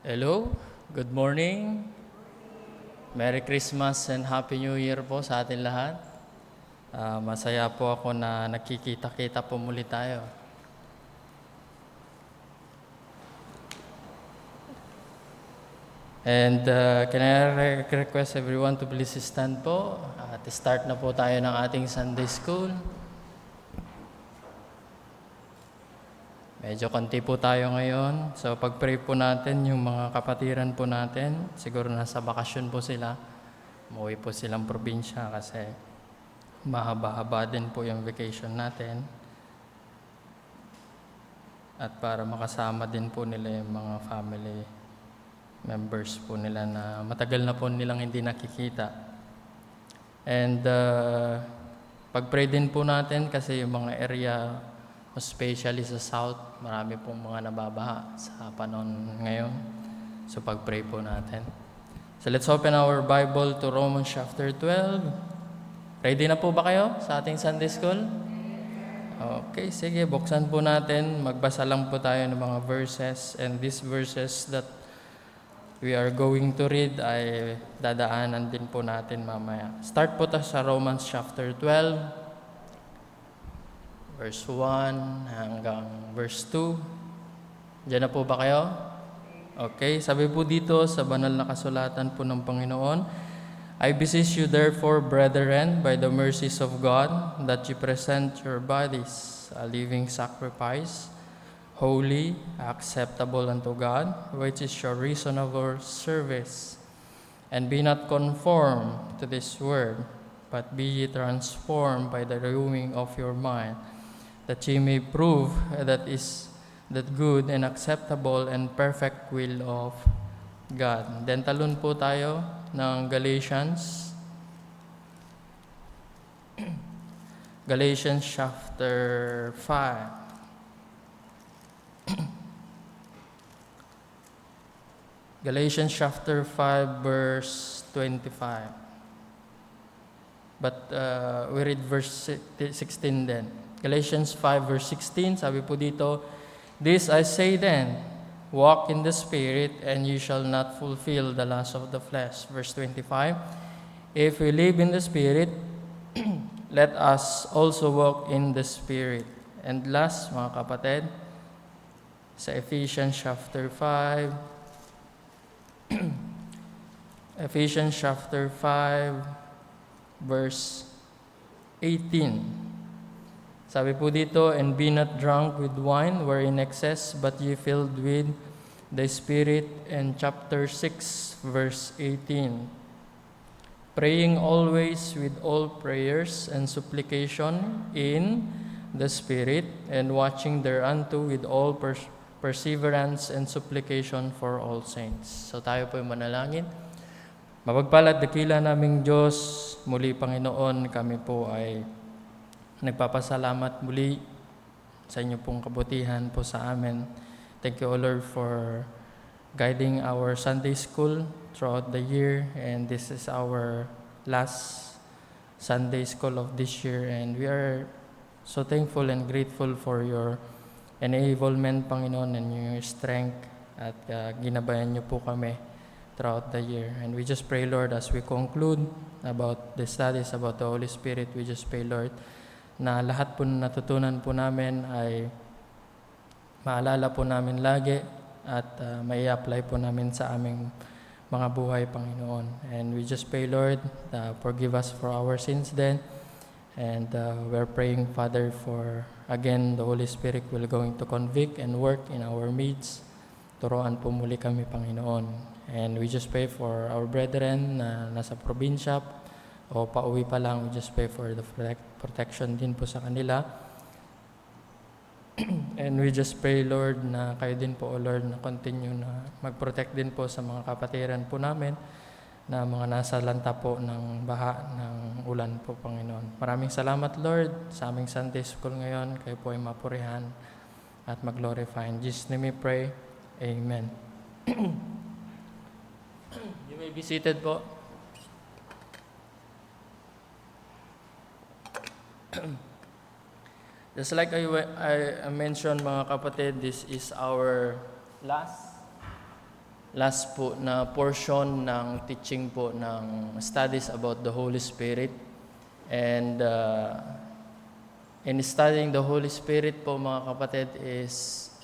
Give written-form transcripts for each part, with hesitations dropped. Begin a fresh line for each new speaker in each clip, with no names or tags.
Hello, good morning. Merry Christmas and Happy New Year po sa atin lahat. Masaya po ako na nakikita-kita po muli tayo. And can I request everyone to please stand po? At start na po tayo ng ating Sunday School. Medyo konti po tayo ngayon. So pag-pray po natin yung mga kapatiran po natin. Siguro nasa bakasyon po sila. Umuwi po silang probinsya kasi mahaba-haba din po yung vacation natin. At para makasama din po nila yung mga family members po nila na matagal na po nilang hindi nakikita. And pag-pray din po natin kasi yung mga area, especially sa South, marami pong mga nababaha sa panahon ngayon. So pag-pray po natin. So let's open our Bible to Romans chapter 12. Ready na po ba kayo sa ating Sunday School? Okay, sige, buksan po natin. Magbasa lang po tayo ng mga verses. And these verses that we are going to read ay dadaanan din po natin mamaya. Start po tayo sa Romans chapter 12. Verse 1 hanggang verse 2. Diyan na po ba kayo? Okay, sabi po dito sa banal na kasulatan po ng Panginoon, I beseech you therefore, brethren, by the mercies of God, that you present your bodies a living sacrifice, holy, acceptable unto God, which is your reasonable service. And be not conformed to this world, but be ye transformed by the renewing of your mind, that ye may prove that is that good and acceptable and perfect will of God. Then talon po tayo ng Galatians. Galatians chapter 5. Galatians chapter 5 verse 25. But we read verse 16 then. Galatians 5 verse 16, sabi po dito, This I say then, walk in the Spirit, and you shall not fulfill the lust of the flesh. Verse 25, If we live in the Spirit, let us also walk in the Spirit. And last, mga kapatid, sa Ephesians chapter 5, Ephesians chapter 5, verse 18. Sabi po dito, And be not drunk with wine wherein excess, but ye filled with the Spirit. And chapter 6, verse 18. Praying always with all prayers and supplication in the Spirit, and watching thereunto with all perseverance and supplication for all saints. So tayo po yung manalangin. Mapagpalad dakila naming Diyos, muli Panginoon, kami po ay nagpapasalamat muli sa inyo pong kabutihan po sa amin. Thank you, O Lord, for guiding our Sunday school throughout the year. And this is our last Sunday school of this year. And we are so thankful and grateful for your enablement, Panginoon, and your strength. At ginabayan niyo po kami throughout the year. And we just pray, Lord, as we conclude about the studies about the Holy Spirit, we just pray, Lord, na lahat po natutunan po namin ay maalala po namin lagi at may apply po namin sa aming mga buhay, Panginoon. And we just pray, Lord, forgive us for our sins then. And we're praying, Father, for again, the Holy Spirit will going to convict and work in our midst. Turuan po muli kami, Panginoon. And we just pray for our brethren na nasa probinsya o pauwi pa lang, we just pray for the protection din po sa kanila. And we just pray, Lord, na kayo din po, O Lord, na continue na mag-protect din po sa mga kapatiran po namin na mga nasa lanta po ng baha, ng ulan po, Panginoon. Maraming salamat, Lord, sa aming Sunday School ngayon. Kayo po ay mapurihan at mag-glorify. In Jesus' name we pray. Amen. You may be seated po. Just like I mentioned, mga kapatid, this is our last last po na portion ng teaching po ng studies about the Holy Spirit. And in studying the Holy Spirit po mga kapatid is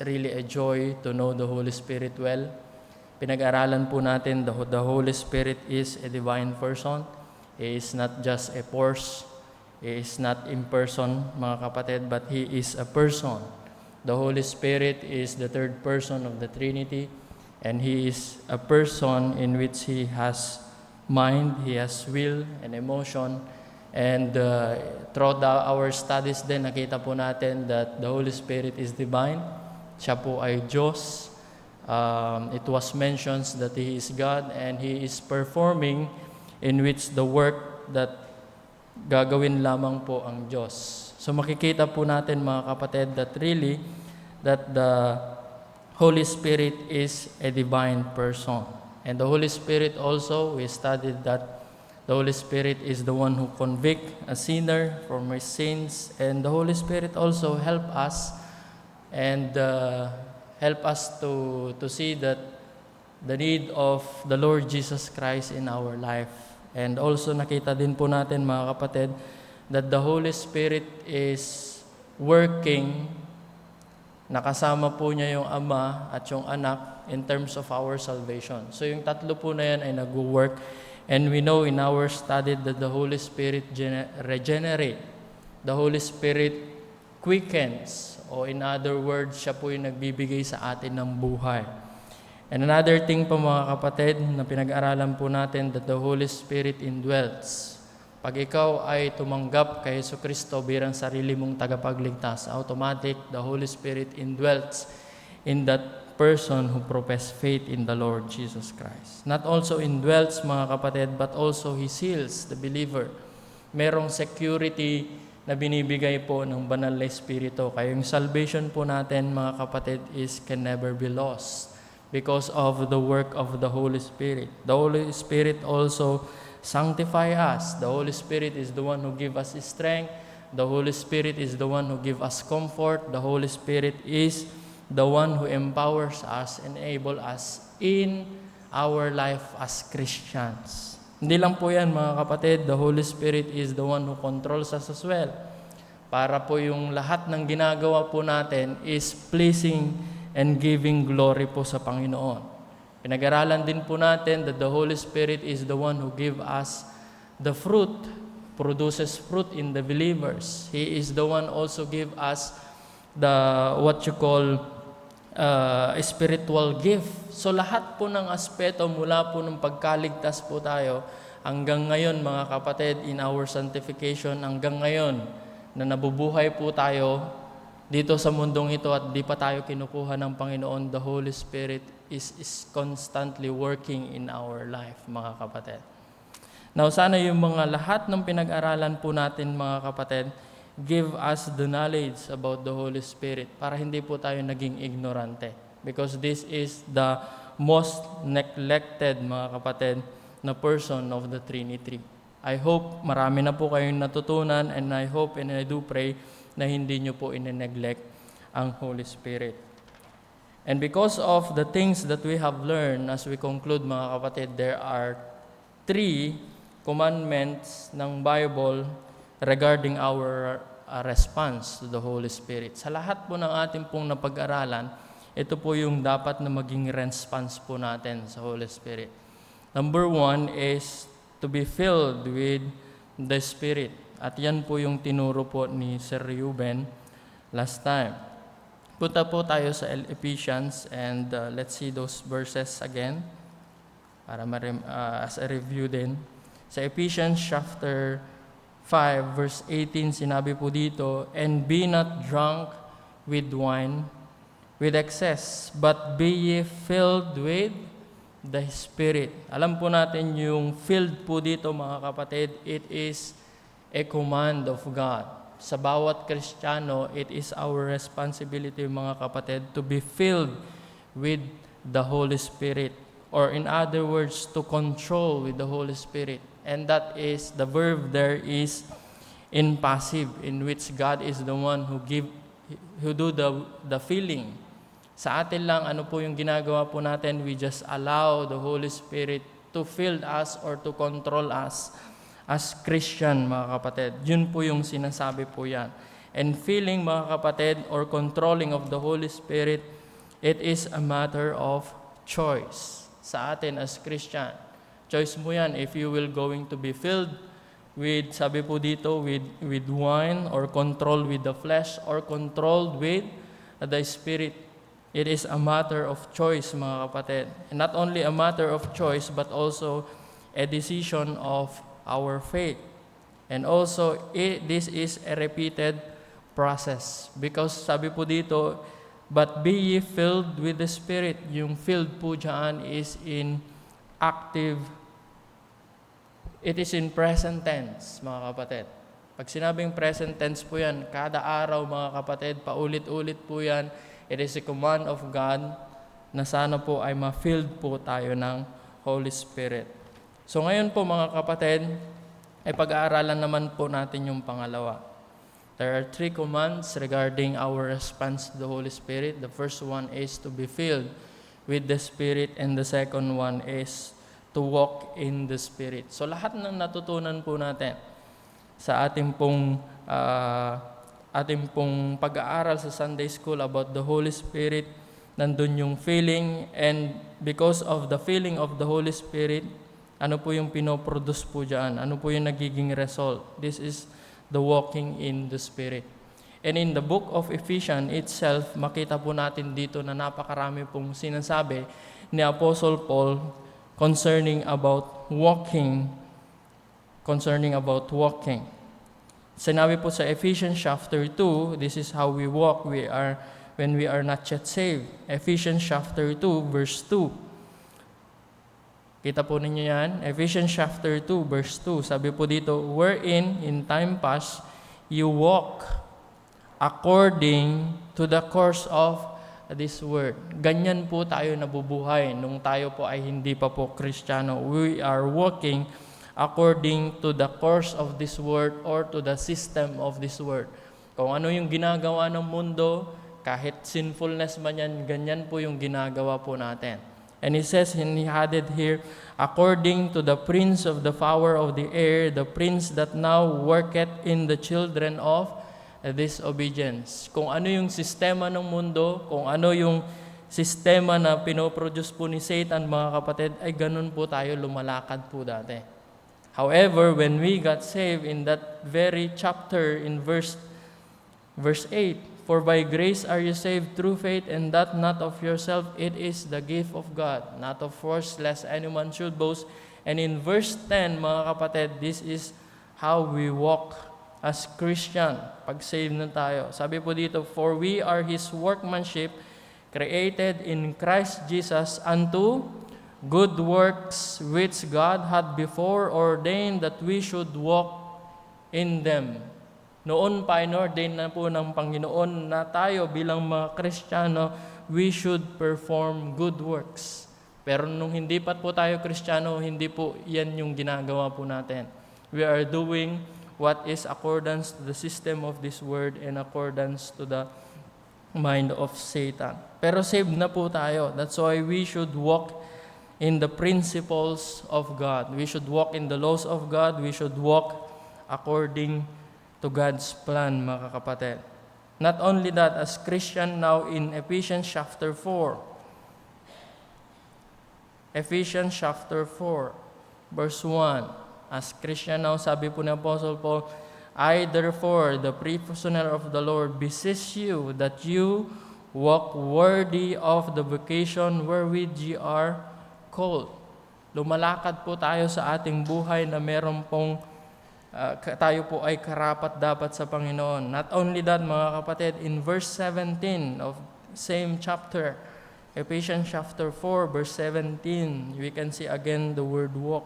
really a joy to know the Holy Spirit well. Pinag-aralan po natin the Holy Spirit is a divine person. He is not just a force. He is not in person mga kapatid, but He is a person. The Holy Spirit is the third person of the Trinity, and He is a person in which He has mind, He has will and emotion. And throughout our studies din, nakita po natin that the Holy Spirit is divine. Siya po ay Diyos. It was mentioned that He is God and He is performing in which the work that gagawin lamang po ang Diyos. So makikita po natin mga kapatid that really that the Holy Spirit is a divine person. And the Holy Spirit also, we studied that the Holy Spirit is the one who convict a sinner from his sins, and the Holy Spirit also help us to see that the need of the Lord Jesus Christ in our life. And also nakita din po natin mga kapatid that the Holy Spirit is working, nakasama po niya yung Ama at yung Anak in terms of our salvation. So yung tatlo po na yan ay nag-work. And we know in our study that the Holy Spirit regenerate. The Holy Spirit quickens. O in other words, siya po yung nagbibigay sa atin ng buhay. And another thing po mga kapatid na pinag-aralan po natin that the Holy Spirit indwells. Pag ikaw ay tumanggap kay Jesucristo bilang sarili mong tagapagligtas, automatic, the Holy Spirit indwells in that person who profess faith in the Lord Jesus Christ. Not also indwells mga kapatid, but also He seals the believer. Merong security na binibigay po ng banal na Espiritu. Kaya yung salvation po natin mga kapatid can never be lost because of the work of the Holy Spirit. The Holy Spirit also sanctify us. The Holy Spirit is the one who give us strength. The Holy Spirit is the one who give us comfort. The Holy Spirit is the one who empowers us and enable us in our life as Christians. Hindi lang po yan mga kapatid, the Holy Spirit is the one who controls us as well. Para po yung lahat ng ginagawa po natin is pleasing and giving glory po sa Panginoon. Pinag-aralan din po natin that the Holy Spirit is the one who give us the fruit, produces fruit in the believers. He is the one also give us the what you call spiritual gift. So lahat po ng aspeto mula po ng pagkaligtas po tayo hanggang ngayon mga kapatid in our sanctification, hanggang ngayon na nabubuhay po tayo dito sa mundong ito at di pa tayo kinukuha ng Panginoon, the Holy Spirit is constantly working in our life mga kapatid. Now sana yung mga lahat ng pinag-aralan po natin mga kapatid give us the knowledge about the Holy Spirit para hindi po tayo naging ignorante. Because this is the most neglected, mga kapatid, na person of the Trinity. I hope marami na po kayong natutunan and I hope and I do pray na hindi nyo po ine-neglect ang Holy Spirit. And because of the things that we have learned as we conclude, mga kapatid, there are 3 commandments ng Bible regarding our response to the Holy Spirit. Sa lahat po ng ating pong napag-aralan, ito po yung dapat na maging response po natin sa Holy Spirit. Number 1 is to be filled with the Spirit. At yan po yung tinuro po ni Sir Ruben last time. Punta po tayo sa Ephesians and let's see those verses again para as a review din. Sa Ephesians chapter 5 verse 18, sinabi po dito, "And be not drunk with wine, with excess, but be ye filled with the Spirit." Alam po natin yung filled po dito mga kapatid, it is a command of God. Sa bawat Kristiyano, it is our responsibility mga kapatid to be filled with the Holy Spirit. Or in other words, to control with the Holy Spirit. And that is, the verb there is in passive, in which God is the one who do the filling. Sa atin lang, ano po yung ginagawa po natin? We just allow the Holy Spirit to fill us or to control us as Christian, mga kapatid. Yun po yung sinasabi po yan. And filling, mga kapatid, or controlling of the Holy Spirit, it is a matter of choice sa atin as Christian. Choice mo yan if you will going to be filled with, sabi po dito, with wine, or controlled with the flesh, or controlled with the Spirit. It is a matter of choice, mga kapatid. And not only a matter of choice, but also a decision of our faith. And also, this is a repeated process. Because sabi po dito, but be ye filled with the Spirit. Yung filled po dyan is in active, it is in present tense, mga kapatid. Pag sinabing present tense po yan, kada araw, mga kapatid, paulit-ulit po yan. It is a command of God na sana po ay ma-filled po tayo ng Holy Spirit. So ngayon po, mga kapatid, ay pag-aaralan naman po natin yung pangalawa. There are 3 commands regarding our response to the Holy Spirit. The first one is to be filled with the Spirit, and the second one is to walk in the Spirit. So lahat ng natutunan po natin sa ating pong pag-aaral sa Sunday School about the Holy Spirit, nandun yung feeling, and because of the feeling of the Holy Spirit, ano po yung pinoproduce po dyan? Ano po yung nagiging result? This is the walking in the Spirit. And in the book of Ephesians itself, makita po natin dito na napakarami pong sinasabi ni Apostle Paul concerning about walking. Sinabi po sa Ephesians chapter 2, this is how we walk when we are not yet saved. Ephesians chapter 2, verse 2. Kita po ninyo yan? Ephesians chapter 2, verse 2. Sabi po dito, wherein in time past you walk according to the course of this word. Ganyan po tayo nabubuhay nung tayo po ay hindi pa po Kristiyano. We are walking according to the course of this word or to the system of this word. Kung ano yung ginagawa ng mundo, kahit sinfulness man yan, ganyan po yung ginagawa po natin. And he says, and he added here, according to the prince of the power of the air, the prince that now worketh in the children of disobedience. Kung ano yung sistema ng mundo, kung ano yung sistema na pinoproduce po ni Satan, mga kapatid, ay ganun po tayo lumalakad po dati. However, when we got saved in that very chapter in verse 8, for by grace are you saved through faith, and that not of yourself, it is the gift of God, not of works, lest anyone should boast. And in verse 10, mga kapatid, this is how we walk as Christian, pag saved na tayo. Sabi po dito, for we are His workmanship, created in Christ Jesus unto good works which God had before ordained that we should walk in them. Noon pa inordain na po ng Panginoon na tayo bilang mga Kristiyano, we should perform good works. Pero nung hindi pa po tayo Kristiyano, hindi po yan yung ginagawa po natin. We are doing what is accordance to the system of this word and accordance to the mind of Satan. Pero saved na po tayo. That's why we should walk in the principles of God. We should walk in the laws of God. We should walk according to God's plan, mga kapatid. Not only that, as Christian now in Ephesians chapter 4. Ephesians chapter 4, verse 1. As Christian now, sabi po ni Apostle Paul, I therefore, the prisoner of the Lord, beseech you that you walk worthy of the vocation wherewith ye are called. Lumalakad po tayo sa ating buhay na meron pong tayo po ay karapat dapat sa Panginoon. Not only that, mga kapatid, in verse 17 of same chapter, Ephesians chapter 4, verse 17, we can see again the word walk.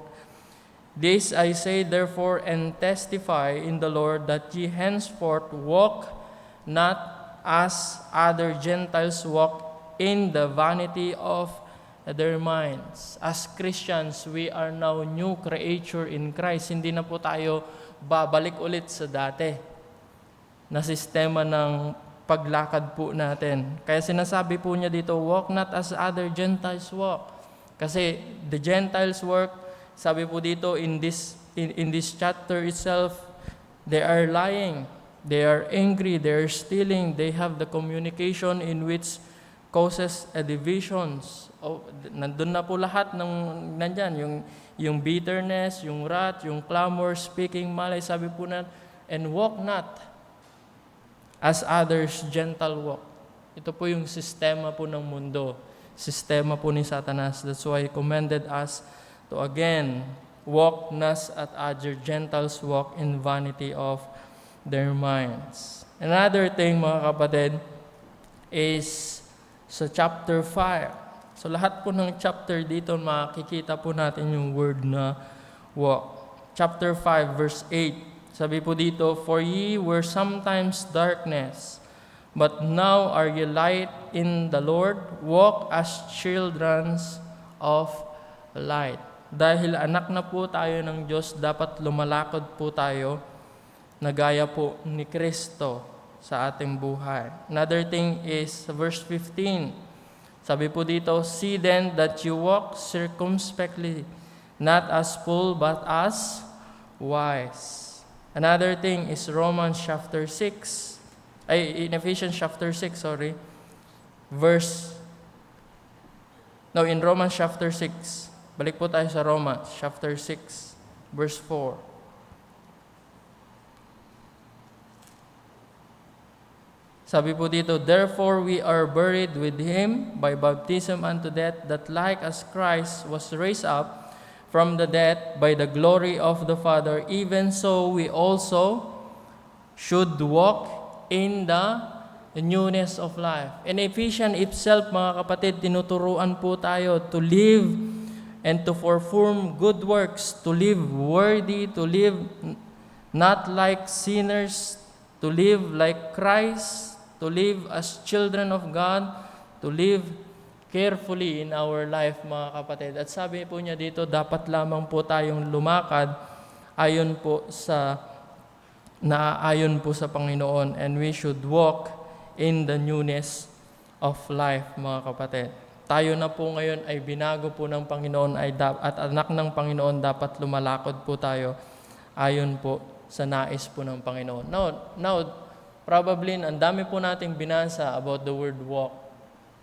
This I say therefore and testify in the Lord that ye henceforth walk not as other Gentiles walk in the vanity of their minds. As Christians, we are now new creature in Christ. Hindi na po tayo babalik ulit sa dati na sistema ng paglakad po natin. Kaya sinasabi po niya dito, walk not as other Gentiles walk. Kasi the Gentiles work, sabi po dito in this chapter itself, they are lying, they are angry, they are stealing, they have the communication in which causes a divisions. Nandun na po lahat ng nandyan, yung bitterness, yung wrath, yung clamor, speaking malay, sabi po na, and walk not as others Gentile walk. Ito po yung sistema po ng mundo, sistema po ni Satanas. That's why he commanded us to again walk not as other Gentiles walk in vanity of their minds. Another thing, mga kapatid, is sa chapter 5. So lahat po ng chapter dito, makikita po natin yung word na walk. Chapter 5, verse 8. Sabi po dito, for ye were sometimes darkness, but now are ye light in the Lord. Walk as children of light. Dahil anak na po tayo ng Diyos, dapat lumalakad po tayo na gaya po ni Kristo sa ating buhay. Another thing is verse 15. Sabi po dito, see then that you walk circumspectly, not as fools but as wise. Another thing is Romans chapter 6. In Ephesians chapter 6, in Romans chapter 6. Balik po tayo sa Romans chapter 6, verse 4. Sabi po dito, therefore we are buried with Him by baptism unto death, that like as Christ was raised up from the dead by the glory of the Father, even so we also should walk in the newness of life. In Ephesians itself, mga kapatid, tinuturuan po tayo to live and to perform good works, to live worthy, to live not like sinners, to live like Christ, to live as children of God, to live carefully in our life, mga kapatid. At sabi po niya dito, dapat lamang po tayong lumakad ayon po sa Panginoon, and we should walk in the newness of life, mga kapatid. Tayo na po ngayon ay binago po ng Panginoon at anak ng Panginoon, dapat lumalakad po tayo ayon po sa nais po ng Panginoon. Now probably ang dami po nating binasa about the word walk.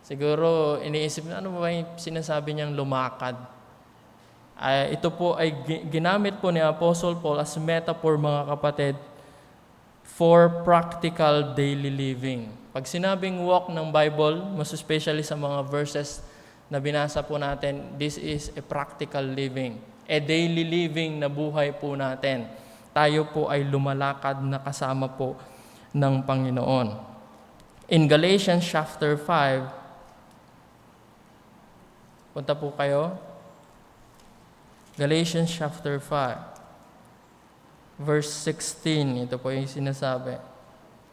Siguro, iniisip na, ano ba yung sinasabi niyang lumakad? Ito po ay ginamit po ni Apostle Paul as metaphor, mga kapatid, for practical daily living. Pag sinabing walk ng Bible, mas especially sa mga verses na binasa po natin, this is a practical living, a daily living na buhay po natin. Tayo po ay lumalakad na kasama po ng Panginoon. In Galatians chapter 5, punta po kayo. Galatians chapter 5, verse 16. Ito po yung sinasabi.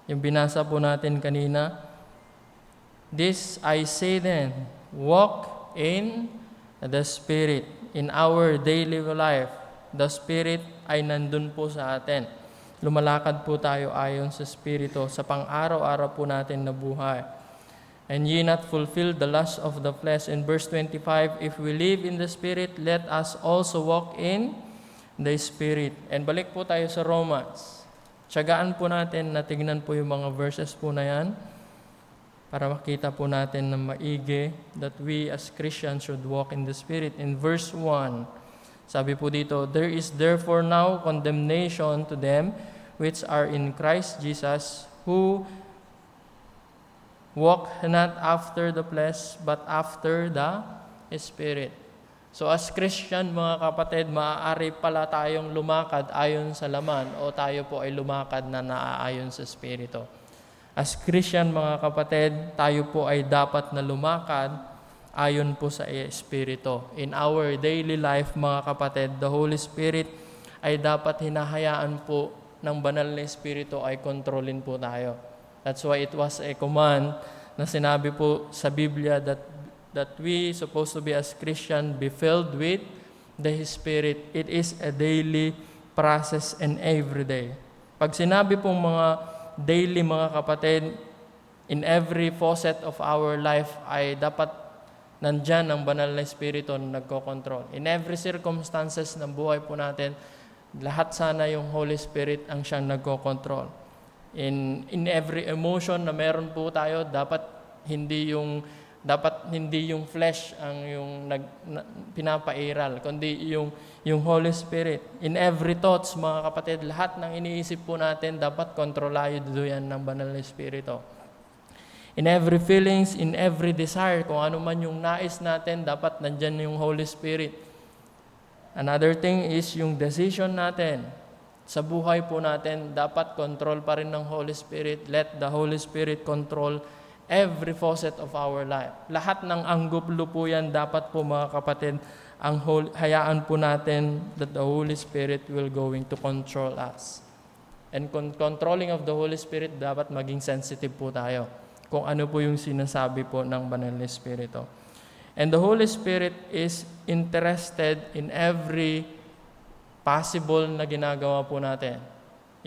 Yung binasa po natin kanina. This I say then, walk in the Spirit. In our daily life, the Spirit ay nandun po sa atin. Lumalakad po tayo ayon sa Espiritu sa pang-araw-araw po natin na buhay. And ye not fulfill the lust of the flesh. In verse 25, if we live in the Spirit, let us also walk in the Spirit. And balik po tayo sa Romans. Tiyagaan po natin na tignan po yung mga verses po na yan para makita po natin na maigi that we as Christians should walk in the Spirit. In verse 1, sabi po dito, there is therefore now condemnation to them which are in Christ Jesus, who walk not after the flesh, but after the Spirit. So as Christian, mga kapatid, maaari pala tayong lumakad ayon sa laman o tayo po ay lumakad na naaayon sa Espiritu. As Christian, mga kapatid, tayo po ay dapat na lumakad ayon po sa Espiritu. In our daily life, mga kapatid, the Holy Spirit ay dapat hinahayaan po ng banal na Espiritu ay kontrolin po tayo. That's why it was a command na sinabi po sa Biblia that we supposed to be as Christian be filled with the Spirit. It is a daily process and every day. Pag sinabi pong mga daily, mga kapatid, In every facet of our life ay dapat nandyan ang banal na Espiritu na nagkokontrol. In every circumstances ng buhay po natin, lahat sana yung Holy Spirit ang siyang nagkokontrol. In every emotion na meron po tayo, dapat hindi yung flesh ang yung pinapairal, kundi yung Holy Spirit. In every thoughts, mga kapatid, lahat ng iniisip po natin, dapat kontrolado yan ng banal na Espiritu. In every feelings, in every desire, kung ano man yung nais natin, dapat nandyan yung Holy Spirit. Another thing is yung decision natin. Sa buhay po natin, dapat control pa rin ng Holy Spirit. Let the Holy Spirit control every facet of our life. Lahat ng angguplo po yan, dapat po mga kapatid, hayaan po natin that the Holy Spirit will going to control us. And controlling of the Holy Spirit, dapat maging sensitive po tayo kung ano po yung sinasabi po ng banal na Espiritu. And the Holy Spirit is interested in every possible na ginagawa po natin.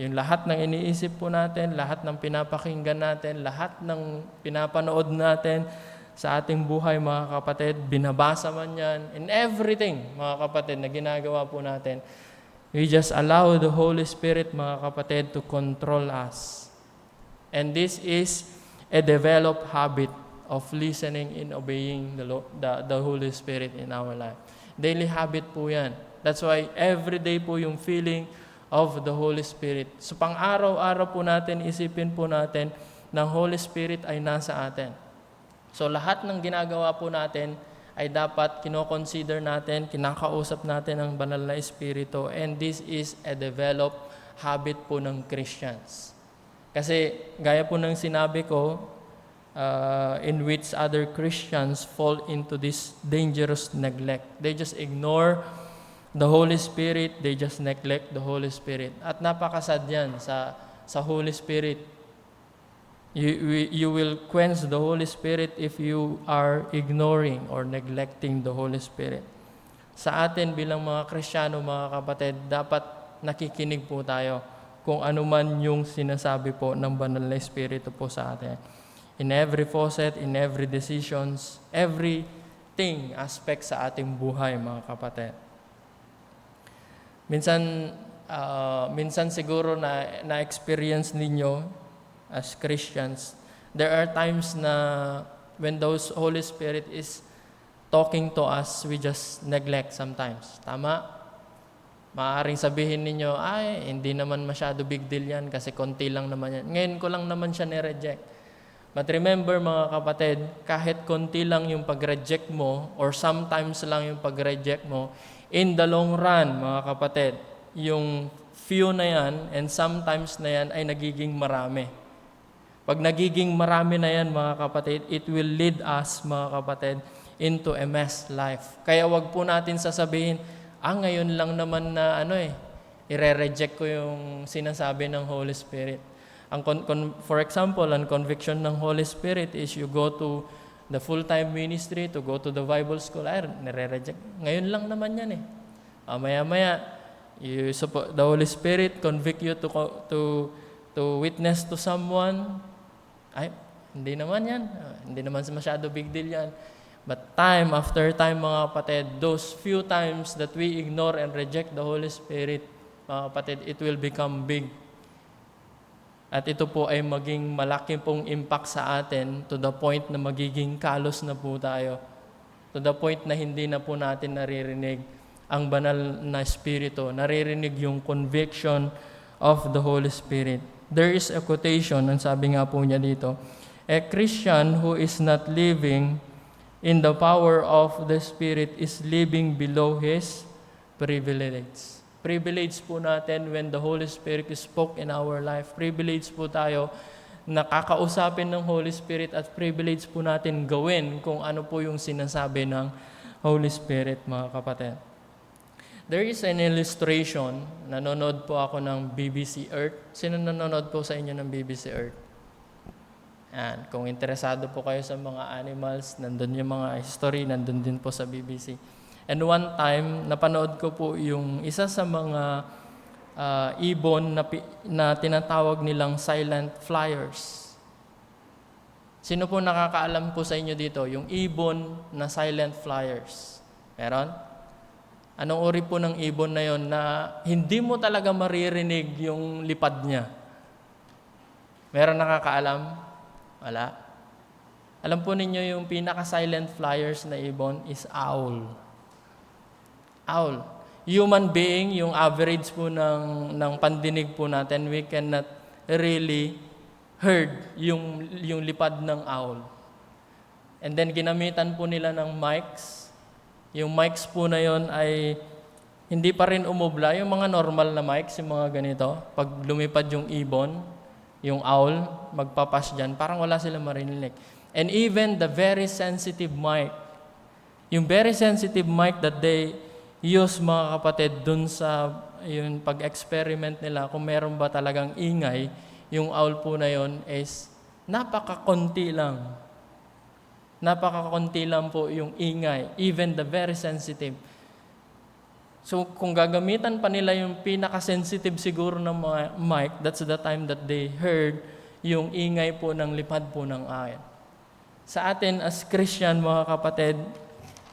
Yung lahat ng iniisip po natin, lahat ng pinapakinggan natin, lahat ng pinapanood natin sa ating buhay, mga kapatid, binabasa man yan, in everything, mga kapatid, na ginagawa po natin, we just allow the Holy Spirit, mga kapatid, to control us. And this is a developed habit of listening and obeying the Holy Spirit in our life. Daily habit po yan. That's why every day po yung feeling of the Holy Spirit. So pang-araw-araw po natin, isipin po natin, ng Holy Spirit ay nasa atin. So lahat ng ginagawa po natin ay dapat kino-consider natin, kinakausap natin ang banal na Espiritu, and this is a developed habit po ng Christians. Kasi gaya po ng sinabi ko, in which other Christians fall into this dangerous neglect. They just ignore the Holy Spirit, they just neglect the Holy Spirit. At napakasad yan sa Holy Spirit. You will quench the Holy Spirit if you are ignoring or neglecting the Holy Spirit. Sa atin bilang mga Kristiyano, mga kapatid, dapat nakikinig po tayo kung ano man yung sinasabi po ng banal na Espiritu po sa atin. In every facet, in every decisions, everything, aspect sa ating buhay, mga kapatid. Minsan siguro na-experience ninyo as Christians, there are times na when those Holy Spirit is talking to us, we just neglect sometimes. Tama? Maaaring sabihin ninyo, ay, hindi naman masyado big deal yan kasi konti lang naman yan. Ngayon ko lang naman siya ni-reject. But remember, mga kapatid, kahit konti lang yung pag-reject mo or sometimes lang yung pag-reject mo, in the long run, mga kapatid, yung few na yan and sometimes na yan ay nagiging marami. Pag nagiging marami na yan, mga kapatid, it will lead us, mga kapatid, into a mess life. Kaya wag po natin sasabihin, ngayon lang naman na ire-reject ko yung sinasabi ng Holy Spirit. For example, ang conviction ng Holy Spirit is you go to the full-time ministry, to go to the Bible school, nire-reject. Ngayon lang naman yan Maya-maya, the Holy Spirit convict you to witness to someone. Hindi naman yan. Hindi naman masyado big deal yan. But time after time, mga kapatid, those few times that we ignore and reject the Holy Spirit, mga kapatid, it will become big. At ito po ay maging malaki pong impact sa atin to the point na magiging kalos na po tayo. To the point na hindi na po natin naririnig ang banal na Espiritu. Naririnig yung conviction of the Holy Spirit. There is a quotation, ang sabi nga po niya dito, a Christian who is not living in the power of the Spirit is living below his privilege. Privilege po natin when the Holy Spirit spoke in our life. Privilege po tayo nakakausapin ng Holy Spirit at privilege po natin gawin kung ano po yung sinasabi ng Holy Spirit, mga kapatid. There is an illustration, nanonood po ako ng BBC Earth. Sino nanonood po sa inyo ng BBC Earth? Yan. Kung interesado po kayo sa mga animals, nandun yung mga history, nandun din po sa BBC. And one time, napanood ko po yung isa sa mga ibon na tinatawag nilang silent flyers. Sino po nakakaalam po sa inyo dito? Yung ibon na silent flyers. Meron? Anong uri po ng ibon na yon na hindi mo talaga maririnig yung lipad niya? Meron nakakaalam? Wala. Alam po ninyo yung pinaka-silent flyers na ibon is owl. Owl. Human being, yung average po ng pandinig po natin, we cannot really heard yung lipad ng owl. And then ginamitan po nila ng mics. Yung mics po na yon ay hindi pa rin umubla. Yung mga normal na mics, yung mga ganito, pag lumipad yung ibon, yung owl, magpapas dyan, parang wala silang marinig. And even the very sensitive mic, yung very sensitive mic that they use, mga kapatid, dun sa yung pag-experiment nila, kung meron ba talagang ingay, yung owl po na yon is napaka-konti lang. Napaka-konti lang po yung ingay, even the very sensitive. So kung gagamitan pa nila yung pinaka-sensitive siguro ng mga mic, that's the time that they heard yung ingay po ng lipad po ng air. Sa atin as Christian, mga kapatid,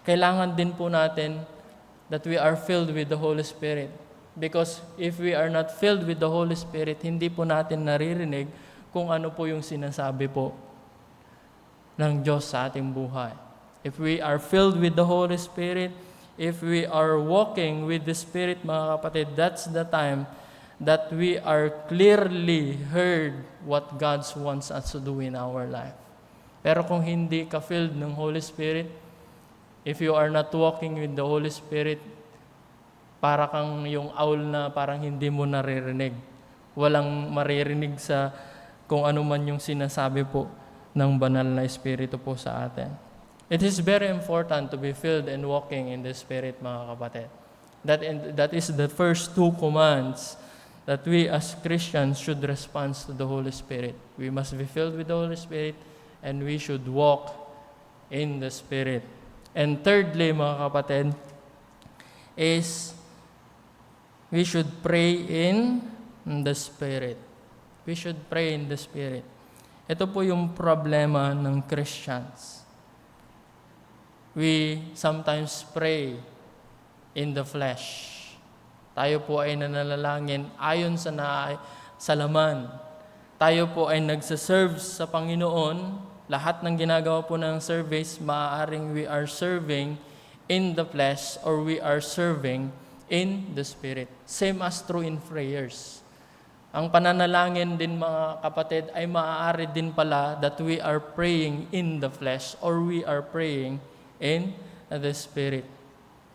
kailangan din po natin that we are filled with the Holy Spirit. Because if we are not filled with the Holy Spirit, hindi po natin naririnig kung ano po yung sinasabi po ng Diyos sa ating buhay. If we are filled with the Holy Spirit, if we are walking with the Spirit, mga kapatid, that's the time that we are clearly heard what God wants us to do in our life. Pero kung hindi ka filled ng Holy Spirit, if you are not walking with the Holy Spirit, para kang yung owl na parang hindi mo naririnig. Walang maririnig sa kung ano man yung sinasabi po ng banal na Espiritu po sa atin. It is very important to be filled and walking in the Spirit, mga kapatid. That is the first two commands that we as Christians should respond to the Holy Spirit. We must be filled with the Holy Spirit and we should walk in the Spirit. And thirdly, mga kapatid, is we should pray in the Spirit. We should pray in the Spirit. Ito po yung problema ng Christians. We sometimes pray in the flesh. Tayo po ay nananalangin ayon sa laman. Tayo po ay nagsaserve sa Panginoon. Lahat ng ginagawa po ng service, maaaring we are serving in the flesh or we are serving in the Spirit. Same as true in prayers. Ang pananalangin din, mga kapatid, ay maaari din pala that we are praying in the flesh or we are praying in the Spirit.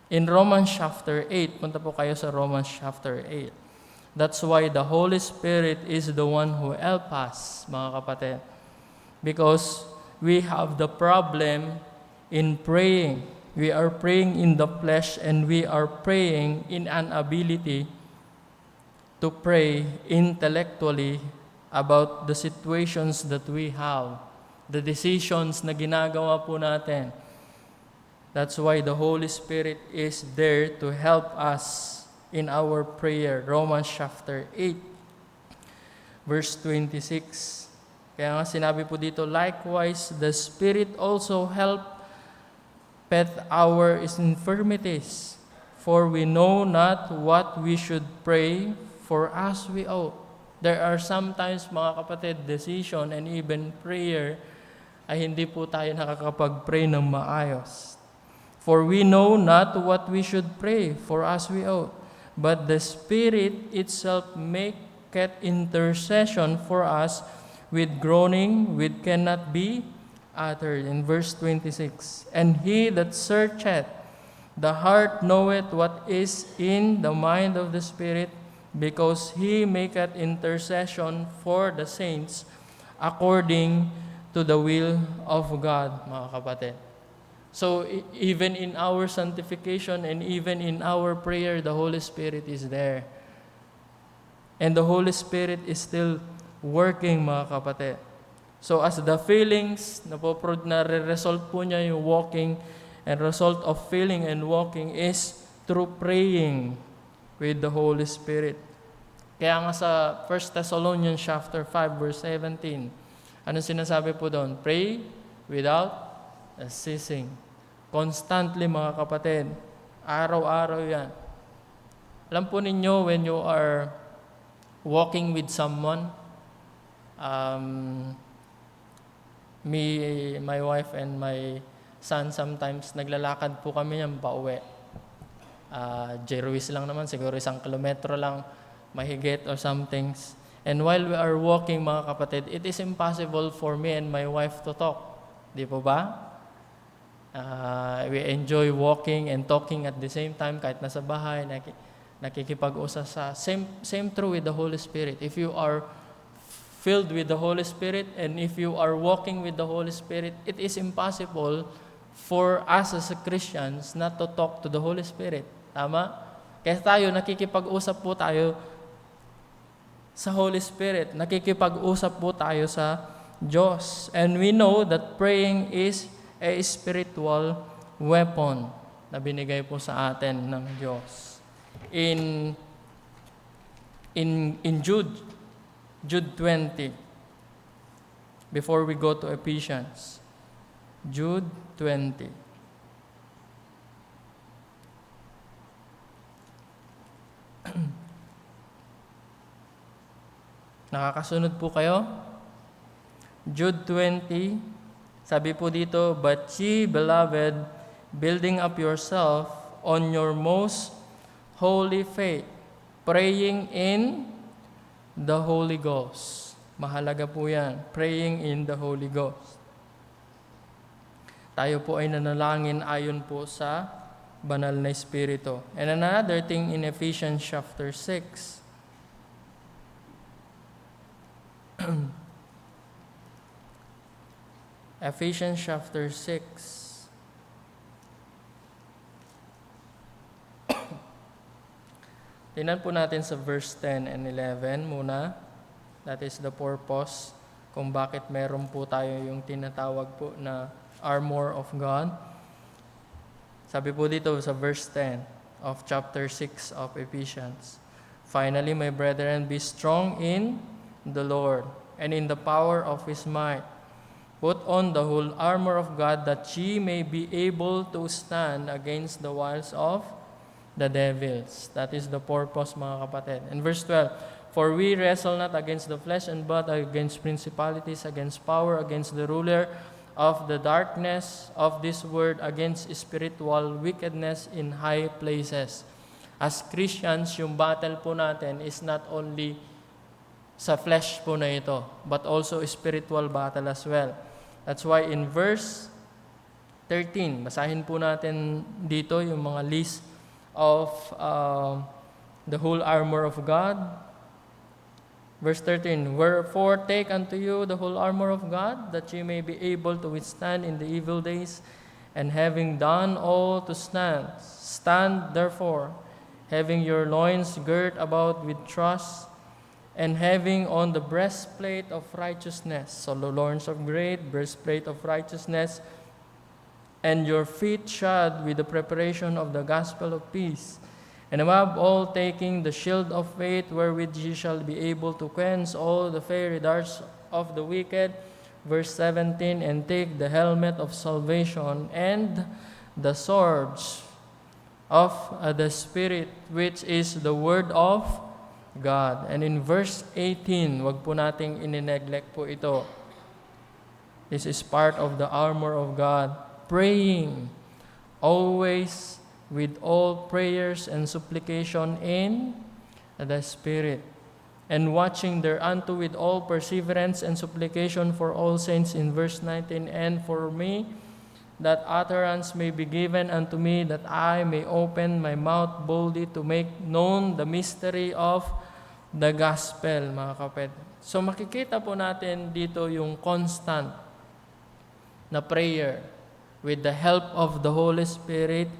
In Romans chapter 8, punta po kayo sa Romans chapter 8. That's why the Holy Spirit is the one who help us, mga kapatid. Because we have the problem in praying. We are praying in the flesh and we are praying in an ability to pray intellectually about the situations that we have, the decisions na ginagawa po natin. That's why the Holy Spirit is there to help us in our prayer. Romans chapter 8, verse 26. Kaya nga sinabi po dito, likewise, the Spirit also help our infirmities, for we know not what we should pray for as we ought. There are sometimes, mga kapatid, decision and even prayer ay hindi po tayo nakakapag-pray ng maayos. For we know not what we should pray for as we ought, but the Spirit itself maketh intercession for us with groaning which cannot be uttered. In verse 26, and he that searcheth the heart knoweth what is in the mind of the Spirit, because he maketh intercession for the saints according to the will of God, mga kapatid. So, even in our sanctification and even in our prayer, the Holy Spirit is there. And the Holy Spirit is still working, mga kapatid. So as the feelings, result po niya yung walking, and result of feeling and walking is through praying with the Holy Spirit. Kaya nga sa 1 Thessalonians chapter 5, verse 17, Ano sinasabi po doon? Pray without ceasing. Constantly, mga kapatid. Araw-araw yan. Alam po ninyo, when you are walking with someone, my wife and my son, sometimes naglalakad po kami yan pauwi. Jeruis lang naman, siguro 1 kilometro lang, mahigit or something. And while we are walking, mga kapatid, it is impossible for me and my wife to talk. Di po ba? We enjoy walking and talking at the same time, kahit nasa bahay, nakikipag-usap sa. Same true with the Holy Spirit. If you are filled with the Holy Spirit and if you are walking with the Holy Spirit, it is impossible for us as Christians not to talk to the Holy Spirit. Tama? Kaya tayo, nakikipag-usap po tayo sa Holy Spirit. Nakikipag-usap po tayo sa Diyos. And we know that praying is a spiritual weapon na binigay po sa atin ng Diyos. In Jude 20, before we go to Ephesians, Jude 20. Nakakasunod po kayo? Jude 20, sabi po dito, "But ye, beloved, building up yourself on your most holy faith, praying in the Holy Ghost." Mahalaga po yan, praying in the Holy Ghost. Tayo po ay nanalangin ayon po sa banal na Espiritu. And another thing in Ephesians chapter 6, Ephesians chapter 6. Tingnan po natin sa verse 10 and 11 muna. That is the purpose kung bakit meron po tayo yung tinatawag po na armor of God. Sabi po dito sa verse 10 of chapter 6 of Ephesians, "Finally, my brethren, be strong in the Lord and in the power of His might. Put on the whole armor of God, that ye may be able to stand against the wiles of the devils." That is the purpose, mga kapatid. In verse 12, "For we wrestle not against the flesh and blood, against principalities, against power, against the ruler of the darkness of this world, against spiritual wickedness in high places." As Christians, yung battle po natin is not only sa flesh po na ito, but also spiritual battle as well. That's why in verse 13, basahin po natin dito yung mga list of the whole armor of God. Verse 13, "Wherefore take unto you the whole armor of God, that ye may be able to withstand in the evil days, and having done all to stand. Stand therefore, having your loins girt about with trust, and having on the breastplate of righteousness." So the loins of great breastplate of righteousness, "and your feet shod with the preparation of the gospel of peace. And above all, taking the shield of faith, wherewith ye shall be able to quench all the fiery darts of the wicked." Verse 17, "And take the helmet of salvation and the swords of the Spirit, which is the word of God." And in verse 18, wag po nating inineglect po ito. This is part of the armor of God. "Praying always with all prayers and supplication in the Spirit, and watching thereunto with all perseverance and supplication for all saints." In verse 19, "And for me, that utterance may be given unto me, that I may open my mouth boldly to make known the mystery of the gospel." Mga kapatid, so makikita po natin dito yung constant na prayer with the help of the Holy Spirit.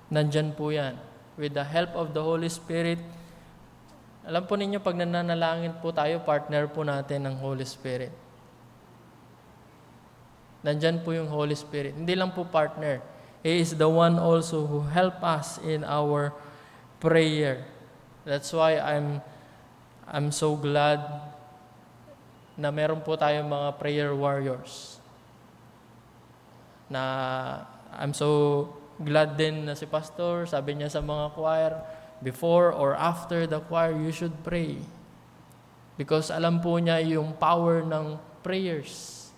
Nandyan po yan. With the help of the Holy Spirit. Alam po ninyo, pag nananalangin po tayo, partner po natin ng Holy Spirit. Nandyan po yung Holy Spirit. Hindi lang po partner. He is the one also who help us in our prayer. That's why I'm so glad na meron po tayong mga prayer warriors. Na I'm so glad din na si Pastor, sabi niya sa mga choir, before or after the choir, you should pray. Because alam po niya yung power ng prayers.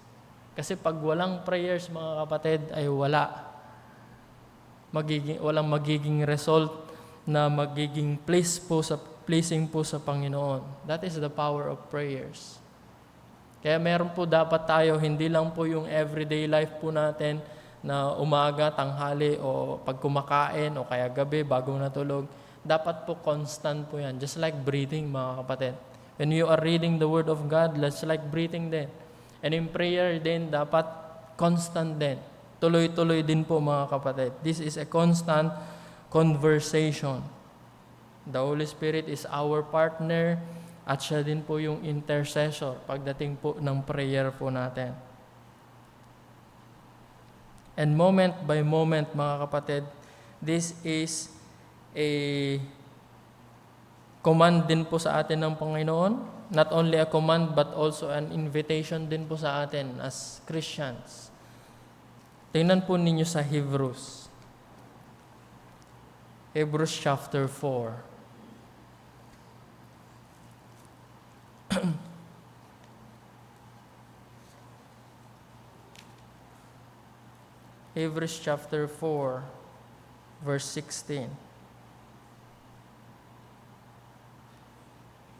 Kasi pag walang prayers, mga kapatid, ay walang magiging result na magiging pleasing po sa Panginoon. That is the power of prayers. Kaya meron po dapat tayo, hindi lang po yung everyday life po natin na umaga, tanghali, o pag kumakain, o kaya gabi, bago natulog. Dapat po constant po yan. Just like breathing, mga kapatid. When you are reading the Word of God, that's like breathing din. And in prayer din, dapat constant din. Tuloy-tuloy din po, mga kapatid. This is a constant conversation. The Holy Spirit is our partner at siya din po yung intercessor pagdating po ng prayer po natin. And moment by moment, mga kapatid, this is a command din po sa atin ng Panginoon. Not only a command, but also an invitation din po sa atin as Christians. Tingnan po ninyo sa Hebrews. Hebrews chapter 4. Hebrews chapter 4, verse 16.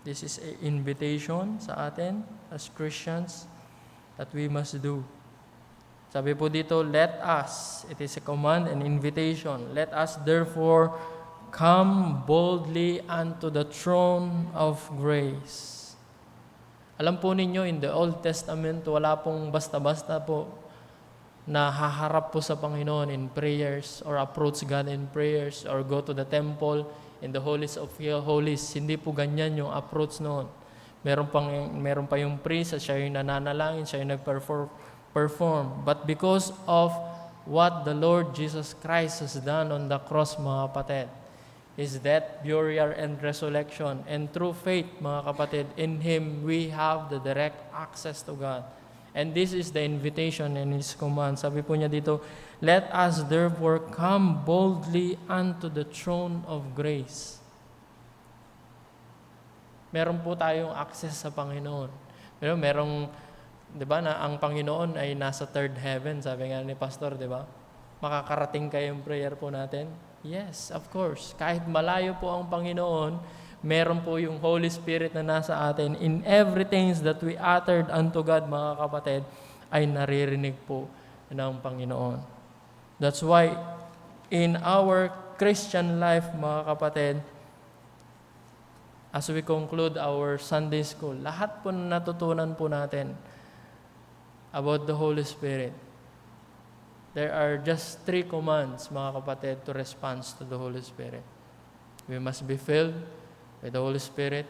This is an invitation sa atin as Christians that we must do. Sabi po dito, let us, it is a command and invitation, let us therefore come boldly unto the throne of grace. Alam po ninyo, in the Old Testament, wala pong basta-basta po na haharap po sa Panginoon in prayers or approach God in prayers or go to the temple in the holies of holies. Hindi po ganyan yung approach noon. Meron pa yung priest, siya yung nananalangin, siya yung nag-perform. But because of what the Lord Jesus Christ has done on the cross, mga kapatid, His death, burial, and resurrection, and through faith, mga kapatid, in Him we have the direct access to God. And this is the invitation and His command. Sabi po niya dito, let us therefore come boldly unto the throne of grace. Meron po tayong access sa Panginoon. Merong, di ba, na ang Panginoon ay nasa third heaven, sabi nga ni Pastor, di ba? Makakarating kayong prayer po natin? Yes, of course. Kahit malayo po ang Panginoon, meron po yung Holy Spirit na nasa atin. In everything that we uttered unto God, mga kapatid, ay naririnig po ng Panginoon. That's why, in our Christian life, mga kapatid, as we conclude our Sunday school, lahat po na natutunan po natin about the Holy Spirit. There are just 3 commands, mga kapatid, to respond to the Holy Spirit. We must be filled with the Holy Spirit.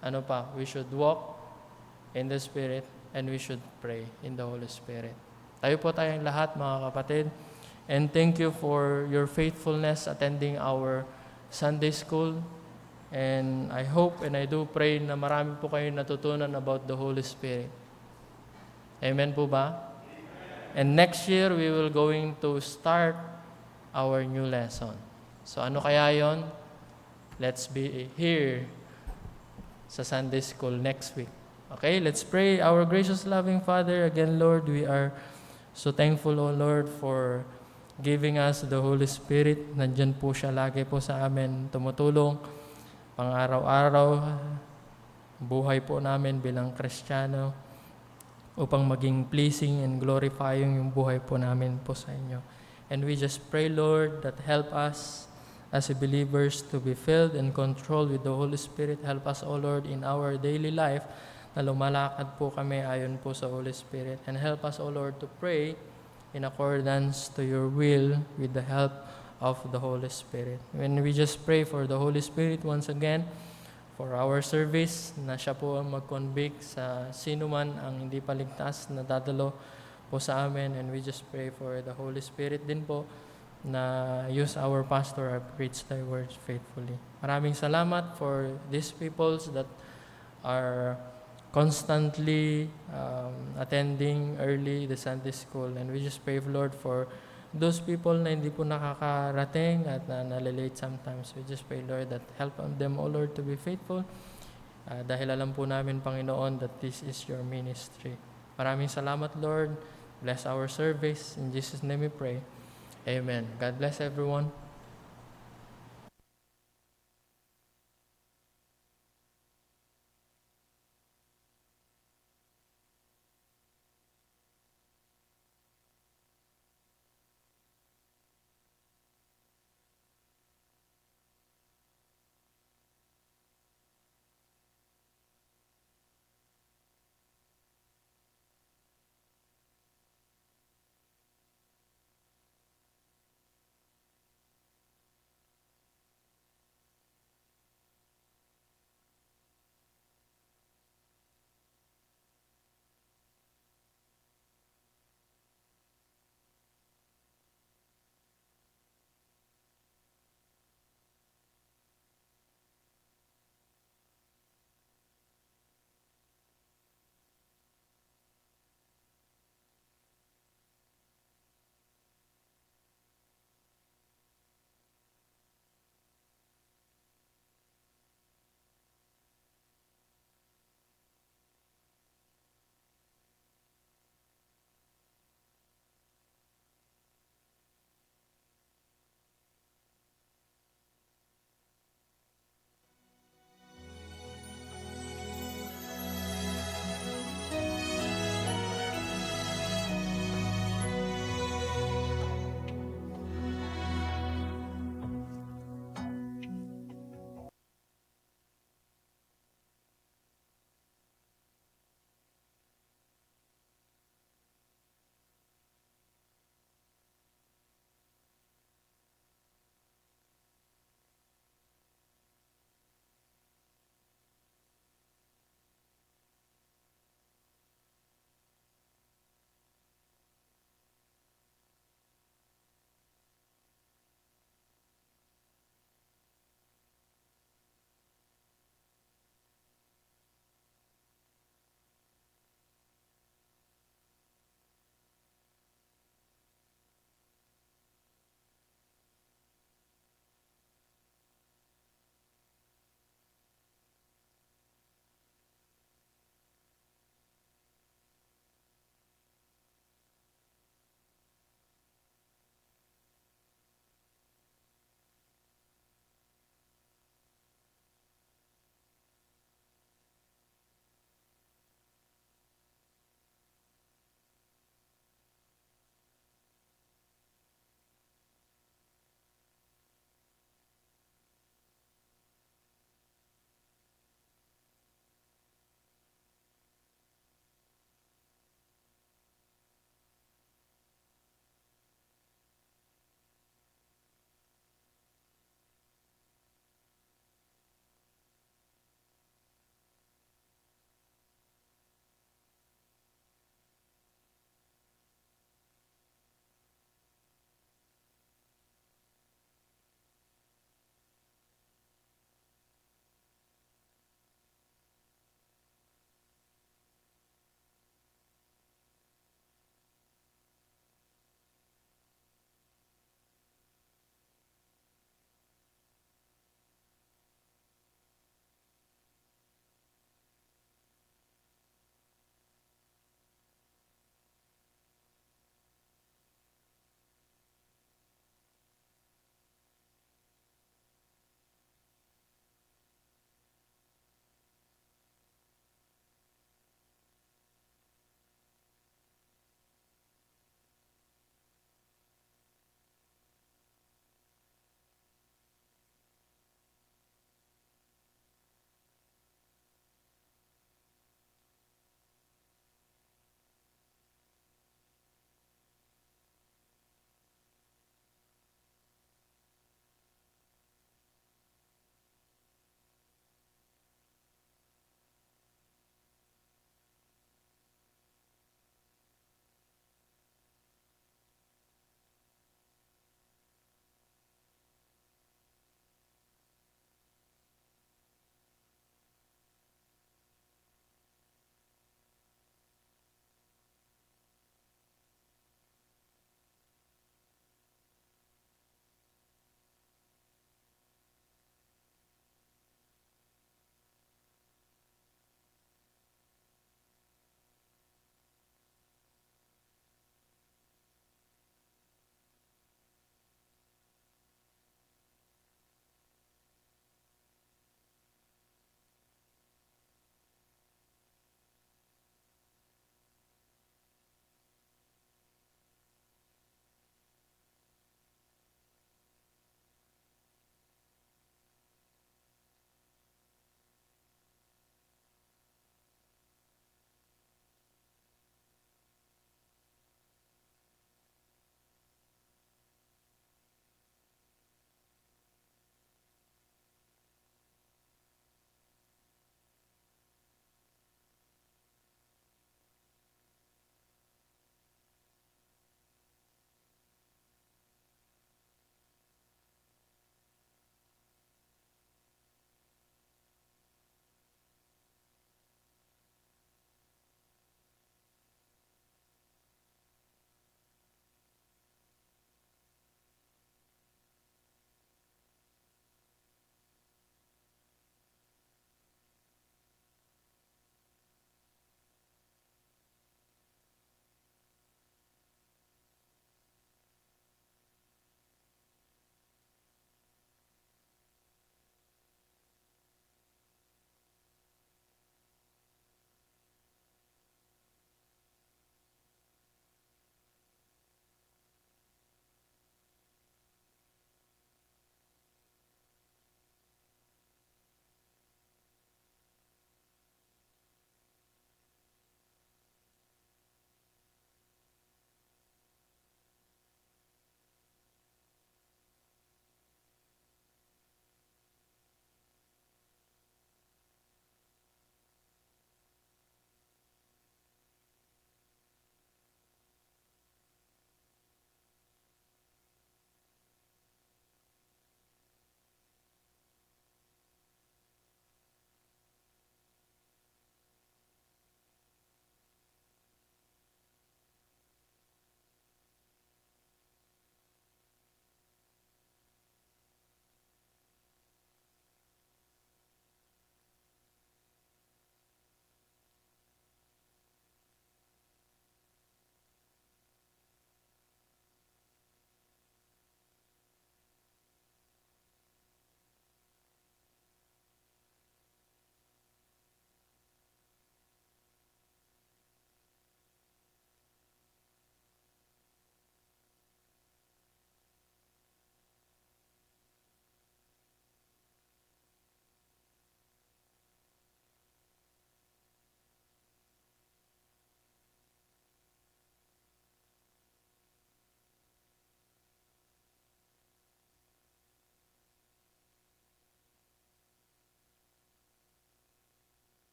Ano pa? We should walk in the Spirit and we should pray in the Holy Spirit. Tayo po tayong lahat, mga kapatid. And thank you for your faithfulness attending our Sunday school. And I hope and I do pray na marami po kayong natutunan about the Holy Spirit. Amen po ba? And next year, we will going to start our new lesson. So ano kaya yon? Let's be here sa Sunday school next week. Okay, let's pray. Our gracious loving Father, again, Lord, we are so thankful, O Lord, for giving us the Holy Spirit. Nandyan po siya lagi po sa amin, tumutulong pang-araw-araw, buhay po namin bilang Kristiyano, upang maging pleasing and glorifying yung buhay po namin po sa inyo. And we just pray, Lord, that help us as believers to be filled and controlled with the Holy Spirit. Help us, O Lord, in our daily life na lumalakad po kami ayon po sa Holy Spirit. And help us, O Lord, to pray in accordance to your will with the help of the Holy Spirit. When we just pray for the Holy Spirit once again, for our service, na siya po ang mag-convict sa sino man ang hindi paligtas na dadalo po sa amin. And we just pray for the Holy Spirit din po na use our pastor and preach thy words faithfully. Maraming salamat for these peoples that are constantly attending early the Sunday school. And we just pray, Lord, for those people na hindi po nakakarating at nalilate sometimes. We just pray, Lord, that help them, O Lord, to be faithful. Dahil alam po namin, Panginoon, that this is your ministry. Maraming salamat, Lord. Bless our service. In Jesus' name we pray. Amen. God bless everyone.